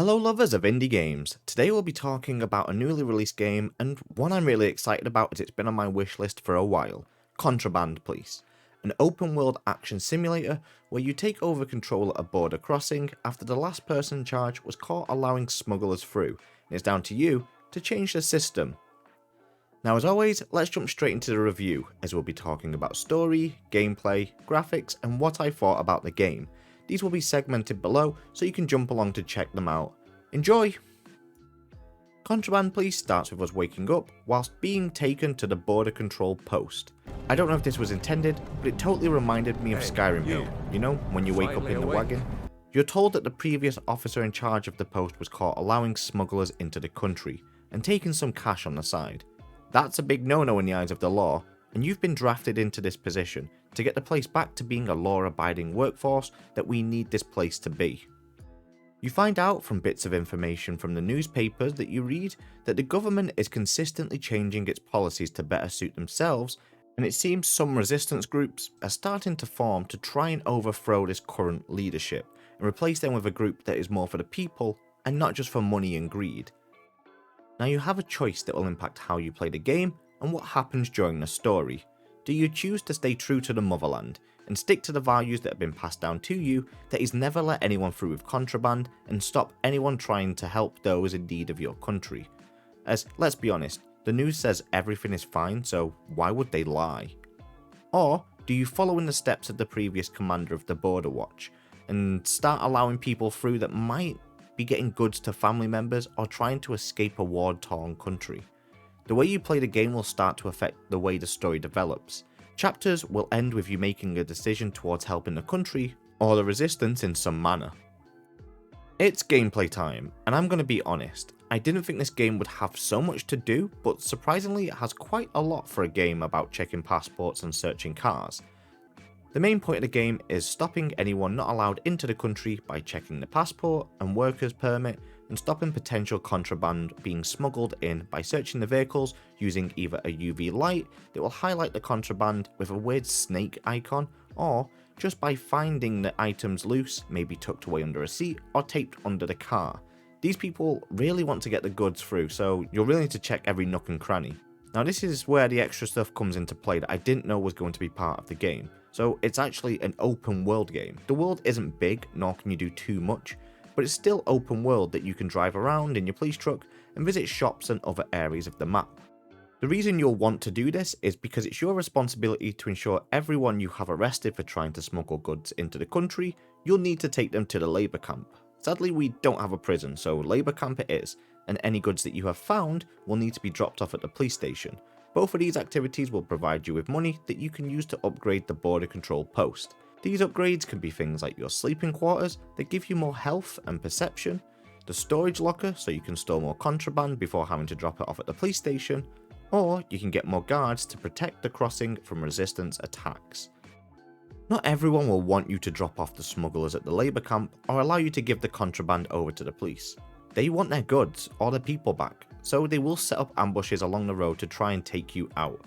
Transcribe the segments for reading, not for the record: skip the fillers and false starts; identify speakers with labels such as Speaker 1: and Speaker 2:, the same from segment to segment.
Speaker 1: Hello lovers of indie games, today we'll be talking about a newly released game and one I'm really excited about as it's been on my wishlist for a while, Contraband Police, an open world action simulator where you take over control at a border crossing after the last person in charge was caught allowing smugglers through, and it's down to you to change the system. Now as always, let's jump straight into the review as we'll be talking about story, gameplay, graphics and what I thought about the game. These will be segmented below so you can jump along to check them out. Enjoy! Contraband Police starts with us waking up whilst being taken to the border control post. I don't know if this was intended, but it totally reminded me of Skyrim Hill, you know, when you wake up in the wagon. You're told that the previous officer in charge of the post was caught allowing smugglers into the country and taking some cash on the side. That's a big no-no in the eyes of the law, and you've been drafted into this position to get the place back to being a law-abiding workforce that we need this place to be. You find out from bits of information from the newspapers that you read that the government is consistently changing its policies to better suit themselves, and it seems some resistance groups are starting to form to try and overthrow this current leadership and replace them with a group that is more for the people and not just for money and greed. Now you have a choice that will impact how you play the game and what happens during the story. Do you choose to stay true to the motherland and stick to the values that have been passed down to you, that is never let anyone through with contraband and stop anyone trying to help those in need of your country? As, let's be honest, the news says everything is fine, so why would they lie? Or do you follow in the steps of the previous commander of the Border Watch and start allowing people through that might be getting goods to family members or trying to escape a war-torn country? The way you play the game will start to affect the way the story develops. Chapters will end with you making a decision towards helping the country or the resistance in some manner. It's gameplay time, and I'm going to be honest, I didn't think this game would have so much to do, but surprisingly it has quite a lot for a game about checking passports and searching cars. The main point of the game is stopping anyone not allowed into the country by checking the passport and workers permit, and stopping potential contraband being smuggled in by searching the vehicles using either a UV light that will highlight the contraband with a weird snake icon, or just by finding the items loose, maybe tucked away under a seat or taped under the car. These people really want to get the goods through, so you'll really need to check every nook and cranny. Now this is where the extra stuff comes into play that I didn't know was going to be part of the game. So it's actually an open world game. The world isn't big, nor can you do too much, but it's still open world that you can drive around in your police truck and visit shops and other areas of the map. The reason you'll want to do this is because it's your responsibility to ensure everyone you have arrested for trying to smuggle goods into the country, you'll need to take them to the labour camp. Sadly we don't have a prison, so labour camp it is, and any goods that you have found will need to be dropped off at the police station. Both of these activities will provide you with money that you can use to upgrade the border control post. These upgrades can be things like your sleeping quarters that give you more health and perception, the storage locker so you can store more contraband before having to drop it off at the police station, or you can get more guards to protect the crossing from resistance attacks. Not everyone will want you to drop off the smugglers at the labour camp or allow you to give the contraband over to the police. They want their goods or their people back, so they will set up ambushes along the road to try and take you out.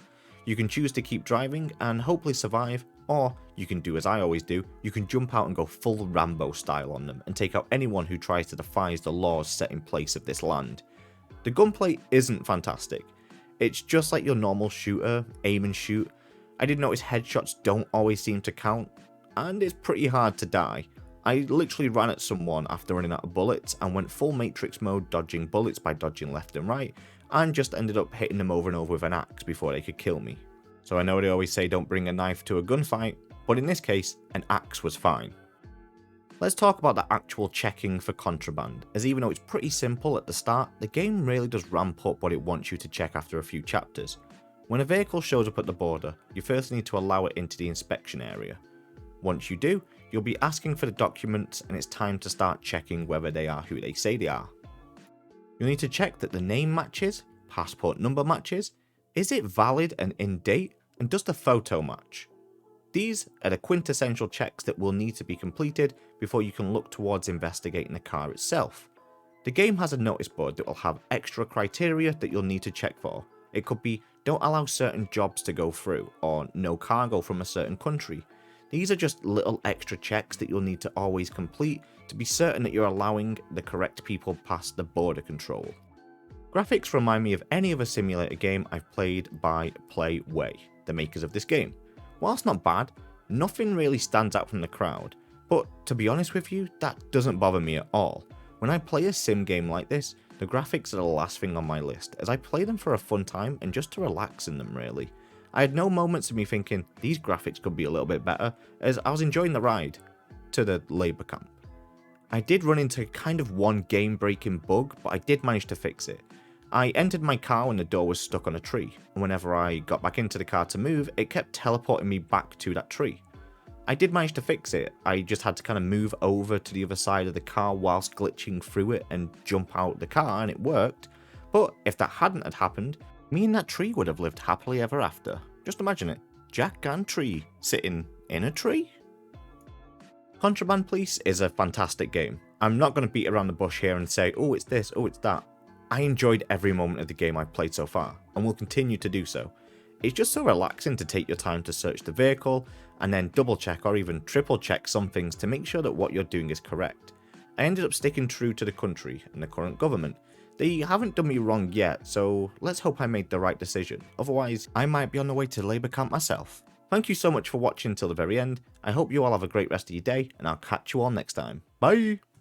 Speaker 1: You can choose to keep driving and hopefully survive, or you can do as I always do, you can jump out and go full Rambo style on them and take out anyone who tries to defy the laws set in place of this land. The gunplay isn't fantastic. It's just like your normal shooter, aim and shoot. I did notice headshots don't always seem to count, and it's pretty hard to die. I literally ran at someone after running out of bullets and went full Matrix mode dodging bullets by dodging left and right, and just ended up hitting them over and over with an axe before they could kill me. So I know they always say don't bring a knife to a gunfight, but in this case, an axe was fine. Let's talk about the actual checking for contraband, as even though it's pretty simple at the start, the game really does ramp up what it wants you to check after a few chapters. When a vehicle shows up at the border, you first need to allow it into the inspection area. Once you do, you'll be asking for the documents and it's time to start checking whether they are who they say they are. You'll need to check that the name matches, passport number matches, is it valid and in date, and does the photo match? These are the quintessential checks that will need to be completed before you can look towards investigating the car itself. The game has a notice board that will have extra criteria that you'll need to check for. It could be don't allow certain jobs to go through, or no cargo from a certain country. These are just little extra checks that you'll need to always complete to be certain that you're allowing the correct people past the border control. Graphics remind me of any other simulator game I've played by Playway, the makers of this game. Whilst not bad, nothing really stands out from the crowd, but to be honest with you, that doesn't bother me at all. When I play a sim game like this, the graphics are the last thing on my list, as I play them for a fun time and just to relax in them really. I had no moments of me thinking, these graphics could be a little bit better, as I was enjoying the ride to the labour camp. I did run into kind of one game breaking bug, but I did manage to fix it. I entered my car when the door was stuck on a tree, and whenever I got back into the car to move, it kept teleporting me back to that tree. I did manage to fix it, I just had to kind of move over to the other side of the car whilst glitching through it and jump out the car, and it worked. But if that hadn't had happened, me and that tree would have lived happily ever after. Just imagine it, Jack and Tree sitting in a tree? Contraband Police is a fantastic game. I'm not going to beat around the bush here and say, oh it's this, oh it's that. I enjoyed every moment of the game I've played so far, and will continue to do so. It's just so relaxing to take your time to search the vehicle, and then double check or even triple check some things to make sure that what you're doing is correct. I ended up sticking true to the country and the current government. They haven't done me wrong yet, so let's hope I made the right decision, otherwise I might be on the way to Labour camp myself. Thank you so much for watching till the very end, I hope you all have a great rest of your day, and I'll catch you all next time. Bye!